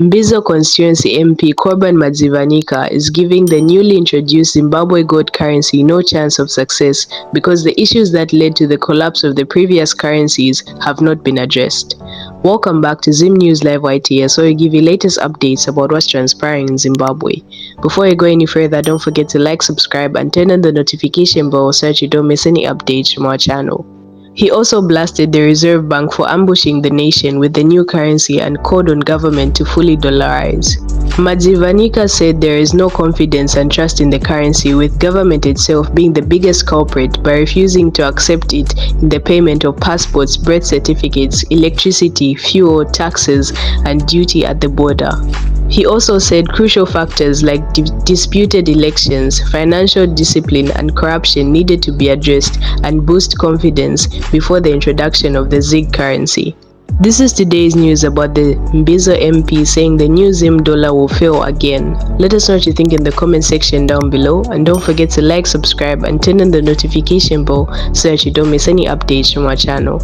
Mbizo constituency MP Korban Madzivanika is giving the newly introduced Zimbabwe gold currency no chance of success because the issues that led to the collapse of the previous currencies have not been addressed. Welcome back to Zim News Live YTS, where we give you latest updates about what's transpiring in Zimbabwe. Before we go any further, don't forget to like, subscribe, and turn on the notification bell so that you don't miss any updates from our channel. He also blasted the Reserve Bank for ambushing the nation with the new currency and called on government to fully dollarize. Madzivanika said there is no confidence and trust in the currency, with government itself being the biggest culprit by refusing to accept it in the payment of passports, birth certificates, electricity, fuel, taxes, and duty at the border. He also said crucial factors like disputed elections, financial discipline, and corruption needed to be addressed and boost confidence before the introduction of the ZiG currency. This is today's news about the Mbizo MP saying the new Zim dollar will fail again. Let us know what you think in the comment section down below, and don't forget to like, subscribe, and turn on the notification bell so that you don't miss any updates from our channel.